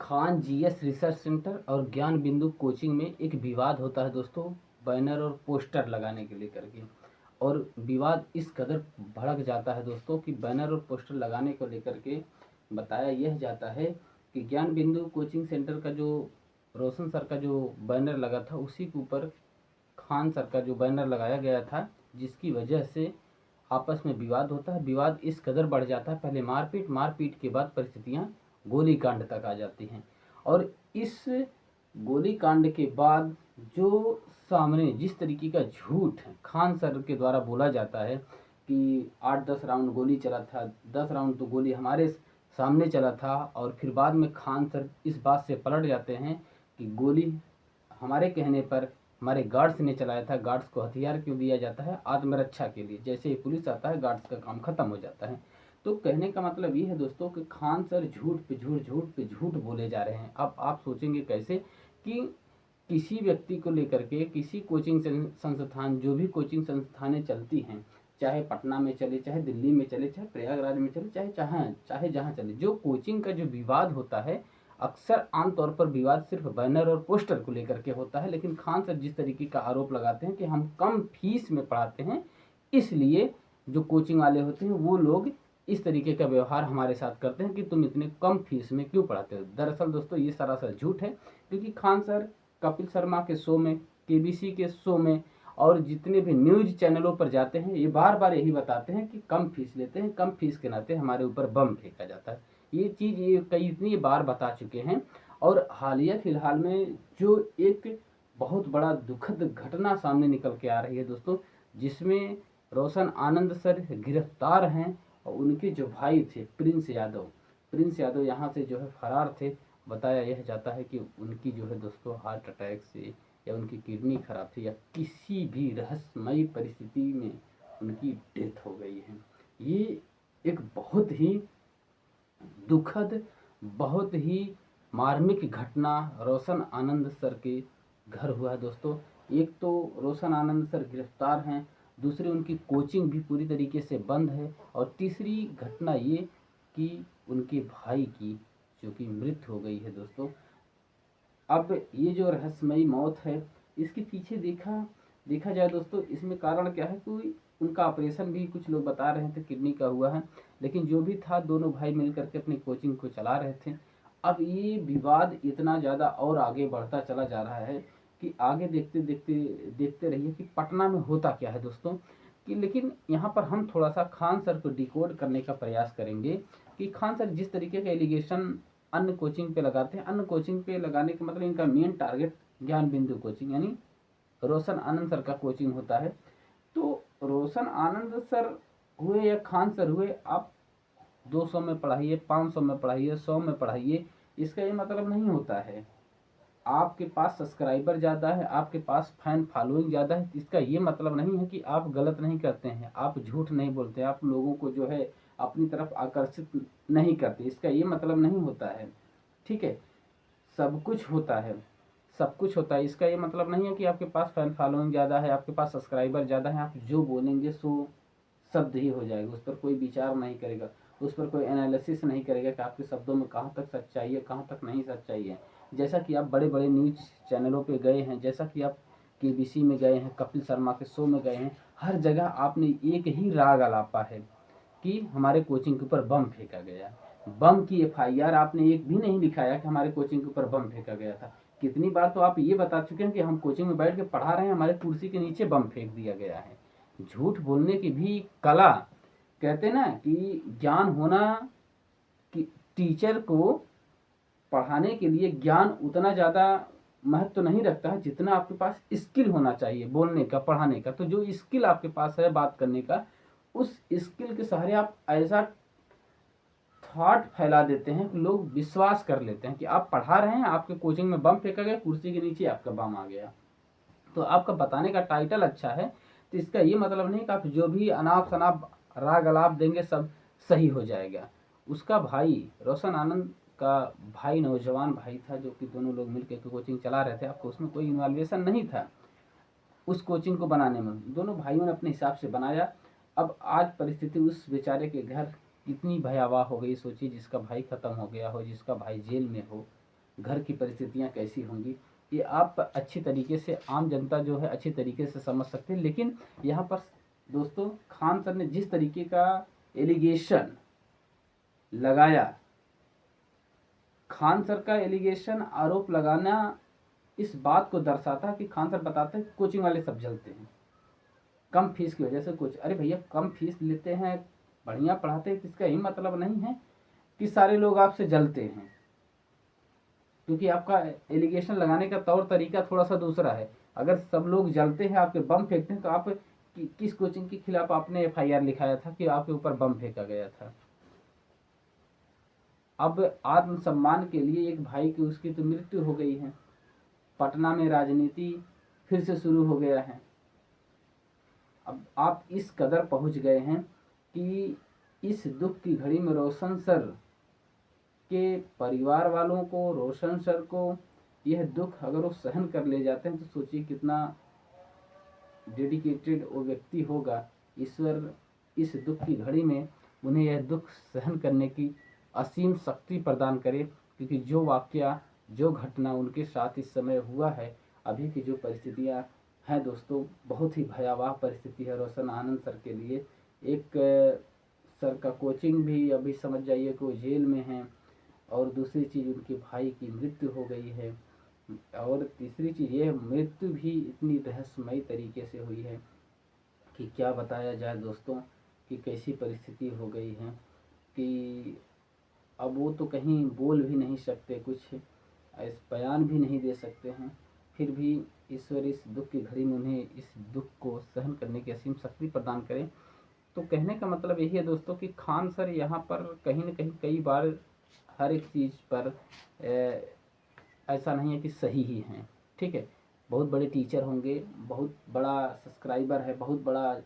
Khan GS research centre और ज्ञान बिंदु कोचिंग में एक विवाद होता है दोस्तों, बैनर और पोस्टर लगाने के लेकर के। और विवाद इस कदर भड़क जाता है दोस्तों कि बैनर और पोस्टर लगाने को लेकर के बताया यह जाता है कि ज्ञान बिंदु कोचिंग सेंटर का जो रोशन सर का जो बैनर लगा था, उसी के ऊपर खान सर का जो बैनर लगाया गया था, जिसकी वजह से आपस में विवाद होता है। विवाद इस कदर बढ़ जाता है, पहले मारपीट, मारपीट के बाद परिस्थितियां गोली कांड तक आ जाती हैं। और इस गोली कांड के बाद जो सामने जिस तरीके का झूठ खान सर के द्वारा बोला जाता है कि 8-10 राउंड गोली चला था, 10 राउंड तो गोली हमारे सामने चला था, और फिर बाद में खान सर इस बात से पलट जाते हैं कि गोली हमारे कहने पर हमारे गार्ड्स ने चलाया था। गार्ड्स को हथियार क्यों दिया जाता है? आत्मरक्षा के लिए। जैसे ही पुलिस आता है, गार्ड्स का काम खत्म हो जाता है। तो कहने का मतलब ये है दोस्तों कि खान सर झूठ पे झूठ, झूठ पे झूठ बोले जा रहे हैं। अब आप सोचेंगे कैसे कि किसी व्यक्ति को लेकर के किसी कोचिंग संस्थान, जो भी कोचिंग संस्थानें चलती हैं, चाहे पटना में चले, चाहे दिल्ली में चले, चाहे प्रयागराज में चले, चाहे जहाँ चले, जो कोचिंग का जो विवाद होता है, अक्सर आमतौर पर विवाद सिर्फ बैनर और पोस्टर को लेकर के होता है। लेकिन खान सर जिस तरीके का आरोप लगाते हैं कि हम कम फीस में पढ़ाते हैं, इसलिए जो कोचिंग वाले होते हैं वो लोग इस तरीके का व्यवहार हमारे साथ करते हैं कि तुम इतने कम फीस में क्यों पढ़ाते हो। दरअसल दोस्तों ये सरासर झूठ है, क्योंकि खान सर कपिल शर्मा के शो में, केबीसी के शो में और जितने भी न्यूज चैनलों पर जाते हैं, ये बार बार यही बताते हैं कि कम फीस लेते हैं, कम फीस के नाते हमारे ऊपर बम फेंका जाता है। ये चीज़ ये कई इतनी बार बता चुके हैं। और हालिया फिलहाल में जो एक बहुत बड़ा दुखद घटना सामने निकल के आ रही है दोस्तों, जिसमें रोशन आनंद सर गिरफ्तार हैं और उनके जो भाई थे प्रिंस यादव यहाँ से जो है फरार थे। बताया यह जाता है कि उनकी जो है दोस्तों हार्ट अटैक से, या उनकी किडनी खराब थी, या किसी भी रहस्यमयी परिस्थिति में उनकी डेथ हो गई है। ये एक बहुत ही दुखद, बहुत ही मार्मिक घटना रोशन आनंद सर के घर हुआ है दोस्तों। एक तो रोशन आनंद सर गिरफ्तार हैं, दूसरी उनकी कोचिंग भी पूरी तरीके से बंद है, और तीसरी घटना ये कि उनके भाई की जो कि मृत्यु हो गई है दोस्तों। अब ये जो रहस्यमयी मौत है, इसके पीछे देखा जाए दोस्तों, इसमें कारण क्या है? कोई उनका ऑपरेशन भी कुछ लोग बता रहे थे किडनी का हुआ है, लेकिन जो भी था, दोनों भाई मिलकर के अपनी कोचिंग को चला रहे थे। अब ये विवाद इतना ज़्यादा और आगे बढ़ता चला जा रहा है कि आगे देखते रहिए कि पटना में होता क्या है दोस्तों। कि लेकिन यहाँ पर हम थोड़ा सा खान सर को डिकोड करने का प्रयास करेंगे कि खान सर जिस तरीके का एलिगेशन अन्य कोचिंग पे लगाते हैं, अन्य कोचिंग पे लगाने का मतलब इनका मेन टारगेट ज्ञान बिंदु कोचिंग यानी रोशन आनंद सर का कोचिंग होता है। तो रोशन आनंद सर हुए या खान सर हुए, आप 200 में पढ़ाइए, 500 में पढ़ाइए, 100 में पढ़ाइए, इसका ये मतलब नहीं होता है आपके पास सब्सक्राइबर ज़्यादा है, आपके पास फैन फॉलोइंग ज़्यादा है, इसका ये मतलब नहीं है कि आप गलत नहीं करते हैं, आप झूठ नहीं बोलते, आप लोगों को जो है अपनी तरफ आकर्षित नहीं करते, इसका ये मतलब नहीं होता है। ठीक है, सब कुछ होता है, सब कुछ होता है। इसका ये मतलब नहीं है कि आपके पास फैन फॉलोइंग ज़्यादा है, आपके पास सब्सक्राइबर ज़्यादा है, आप जो बोलेंगे सो शब्द ही हो जाएगा, उस पर कोई विचार नहीं करेगा, उस पर कोई एनालिसिस नहीं करेगा कि आपके शब्दों में कहाँ तक सच्चाई है, कहाँ तक नहीं सच्चाई है। जैसा कि आप बड़े बड़े न्यूज चैनलों पे गए हैं, जैसा कि आप केबीसी में गए हैं, कपिल शर्मा के शो में गए हैं, हर जगह आपने एक ही राग अलापा है कि हमारे कोचिंग के ऊपर बम फेंका गया। बम की एफआईआर आपने एक भी नहीं लिखाया कि हमारे कोचिंग के ऊपर बम फेंका गया था। कितनी बार तो आप ये बता चुके हैं कि हम कोचिंग में बैठ के पढ़ा रहे हैं, हमारे कुर्सी के नीचे बम फेंक दिया गया है। झूठ बोलने की भी कला, कहते ना कि ज्ञान होना, कि टीचर को पढ़ाने के लिए ज्ञान उतना ज़्यादा महत्व नहीं रखता है जितना आपके पास स्किल होना चाहिए बोलने का, पढ़ाने का। तो जो स्किल आपके पास है बात करने का, उस स्किल के सहारे आप ऐसा थॉट फैला देते हैं कि लोग विश्वास कर लेते हैं कि आप पढ़ा रहे हैं, आपके कोचिंग में बम फेंका गया, कुर्सी के नीचे आपका बम आ गया। तो आपका बताने का टाइटल अच्छा है, तो इसका ये मतलब नहीं कि आप जो भी अनाप शनाप राग अलाप देंगे सब सही हो जाएगा। उसका भाई रोशन आनंद का भाई, नौजवान भाई था, जो कि दोनों लोग मिलकर कोचिंग चला रहे थे। आपको उसमें कोई इन्वॉल्वेशन नहीं था उस कोचिंग को बनाने में, दोनों भाइयों ने अपने हिसाब से बनाया। अब आज परिस्थिति उस बेचारे के घर कितनी भयावह हो गई, सोचिए, जिसका भाई खत्म हो गया हो, जिसका भाई जेल में हो, घर की परिस्थितियाँ कैसी होंगी, ये आप अच्छी तरीके से, आम जनता जो है अच्छी तरीके से समझ सकते हैं। लेकिन यहाँ पर दोस्तों खान सर ने जिस तरीके का एलिगेशन लगाया, खान सर का एलिगेशन आरोप लगाना इस बात को दर्शाता है कि खान सर बताते हैं कोचिंग वाले सब जलते हैं कम फीस की वजह से। कुछ अरे भैया कम फीस लेते हैं, बढ़िया पढ़ाते हैं, इसका यही मतलब नहीं है कि सारे लोग आपसे जलते हैं, क्योंकि आपका एलिगेशन लगाने का तौर तरीका थोड़ा सा दूसरा है। अगर सब लोग जलते हैं, आपके बम फेंकते हैं, तो आप किस कोचिंग के खिलाफ आपने एफआईआर लिखाया था कि आपके ऊपर बम फेंका गया था? अब आत्मसम्मान के लिए एक भाई की उसकी तो मृत्यु हो गई है, पटना में राजनीति फिर से शुरू हो गया है। अब आप इस कदर पहुंच गए हैं कि इस दुख की घड़ी में रोशन सर के परिवार वालों को, रोशन सर को यह दुख अगर वो सहन कर ले जाते हैं, तो सोचिए कितना डेडिकेटेड वो व्यक्ति होगा। ईश्वर इस दुख की घड़ी में उन्हें यह दुख सहन करने की असीम शक्ति प्रदान करे, क्योंकि जो वाकया, जो घटना उनके साथ इस समय हुआ है, अभी की जो परिस्थितियां हैं दोस्तों, बहुत ही भयावह परिस्थिति है रोशन आनंद सर के लिए। एक सर का कोचिंग भी अभी समझ जाइए कि वो जेल में हैं, और दूसरी चीज़ उनके भाई की मृत्यु हो गई है, और तीसरी चीज़ ये मृत्यु भी इतनी रहस्यमयी तरीके से हुई है कि क्या बताया जाए दोस्तों, कि कैसी परिस्थिति हो गई है कि अब वो तो कहीं बोल भी नहीं सकते, कुछ इस बयान भी नहीं दे सकते हैं। फिर भी ईश्वर इस दुख की घड़ी में उन्हें इस दुख को सहन करने की असीम शक्ति प्रदान करें। तो कहने का मतलब यही है दोस्तों कि खान सर यहाँ पर कहीं न कहीं कई बार हर एक चीज़ पर ऐसा नहीं है कि सही ही हैं, ठीक है। बहुत बड़े टीचर होंगे, बहुत बड़ा सब्सक्राइबर है, बहुत बड़ा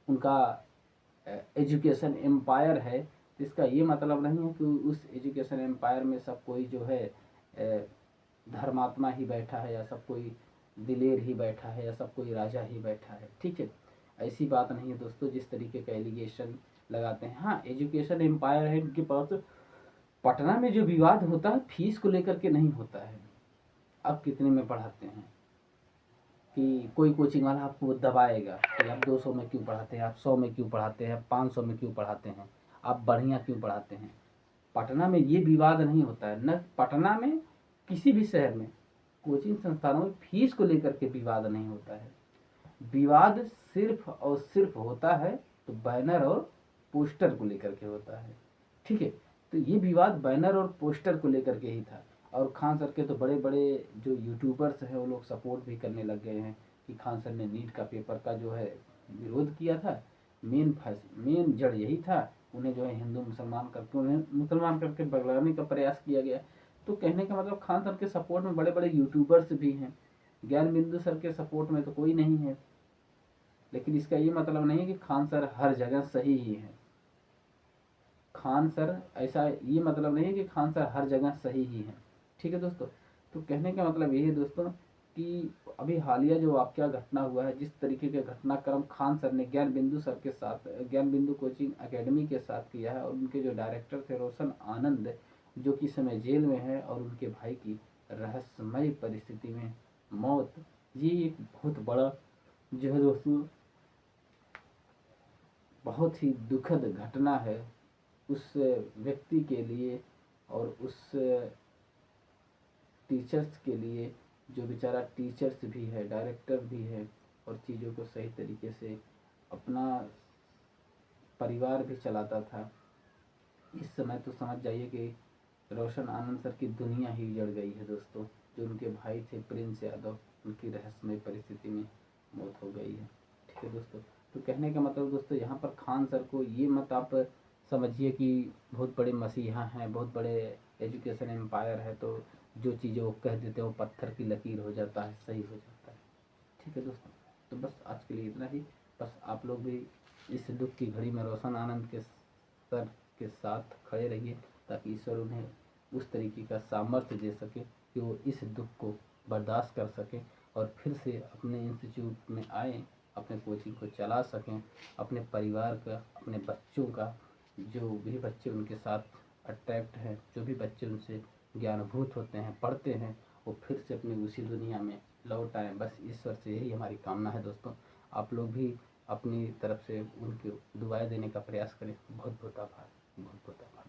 उनका एजुकेशन एम्पायर है, इसका ये मतलब नहीं है कि उस एजुकेशन एम्पायर में सब कोई जो है धर्मात्मा ही बैठा है, या सब कोई दिलेर ही बैठा है, या सब कोई राजा ही बैठा है, ठीक है। ऐसी बात नहीं है दोस्तों जिस तरीके का एलिगेशन लगाते हैं। हाँ, एजुकेशन एम्पायर है इनके पास। पटना में जो विवाद होता है फीस को लेकर के नहीं होता है, आप कितने में पढ़ाते हैं, कि कोई कोचिंग वाला आपको दबाएगा कि आप 200 में क्यों पढ़ाते हैं, आप 100 में क्यों पढ़ाते हैं, 500 में क्यों पढ़ाते हैं, आप बढ़िया क्यों पढ़ाते हैं। पटना में ये विवाद नहीं होता है, न पटना में, किसी भी शहर में कोचिंग संस्थानों में फीस को लेकर के विवाद नहीं होता है। विवाद सिर्फ और सिर्फ होता है तो बैनर और पोस्टर को लेकर के होता है, ठीक है। तो ये विवाद बैनर और पोस्टर को लेकर के ही था, और खान सर के तो बड़े बड़े जो यूट्यूबर्स हैं वो लोग सपोर्ट भी करने लग गए हैं कि खान सर ने नीट का पेपर का जो है विरोध किया था। मेन जड़ यही था, उन्हें जो है हिंदू मुसलमान करके, उन्हें मुसलमान करके बगलाने का प्रयास किया गया। तो कहने का मतलब खान सर के सपोर्ट में बड़े बड़े यूट्यूबर्स भी हैं, ज्ञान बिंदु सर के सपोर्ट में तो कोई नहीं है। लेकिन इसका ये मतलब नहीं है कि खान सर हर जगह सही ही है। खान सर ऐसा ये मतलब नहीं है कि खान सर हर जगह सही ही है, ठीक है दोस्तों। तो कहने का मतलब ये है दोस्तों कि अभी हालिया जो वाकया घटना हुआ है, जिस तरीके के घटनाक्रम खान सर ने ज्ञान बिंदु सर के साथ, ज्ञान बिंदु कोचिंग एकेडमी के साथ किया है, और उनके जो डायरेक्टर थे रोशन आनंद, जो कि समय जेल में है, और उनके भाई की रहस्यमय परिस्थिति में मौत, ये एक बहुत बड़ा जो है दोस्तों बहुत ही दुखद घटना है उस व्यक्ति के लिए, और उस टीचर्स के लिए जो बेचारा टीचर्स भी है, डायरेक्टर भी है, और चीज़ों को सही तरीके से अपना परिवार भी चलाता था। इस समय तो समझ जाइए कि रोशन आनंद सर की दुनिया ही उजड़ गई है दोस्तों। जो उनके भाई थे प्रिंस यादव, उनकी रहस्यमय परिस्थिति में मौत हो गई है, ठीक है दोस्तों। तो कहने का मतलब दोस्तों यहाँ पर खान सर को ये मत आप समझिए कि बहुत बड़े मसीहा हैं, बहुत बड़े एजुकेशन एम्पायर है, तो जो चीज़ें वो कह देते हैं वो पत्थर की लकीर हो जाता है, सही हो जाता है, ठीक है दोस्तों। तो बस आज के लिए इतना ही। बस आप लोग भी इस दुख की घड़ी में रोशन आनंद के सर के साथ खड़े रहिए, ताकि ईश्वर उन्हें उस तरीके का सामर्थ्य दे सके कि वो इस दुख को बर्दाश्त कर सकें, और फिर से अपने इंस्टीट्यूट में आएँ, अपने कोचिंग को चला सकें, अपने परिवार का, अपने बच्चों का, जो भी बच्चे उनके साथ अट्रैक्ट हैं, जो भी बच्चे उनसे ज्ञानभूत होते हैं, पढ़ते हैं, वो फिर से अपनी उसी दुनिया में लौट आएँ। बस ईश्वर से यही हमारी कामना है दोस्तों। आप लोग भी अपनी तरफ से उनकी दुआएँ देने का प्रयास करें। बहुत बहुत आभार, बहुत बहुत आभार।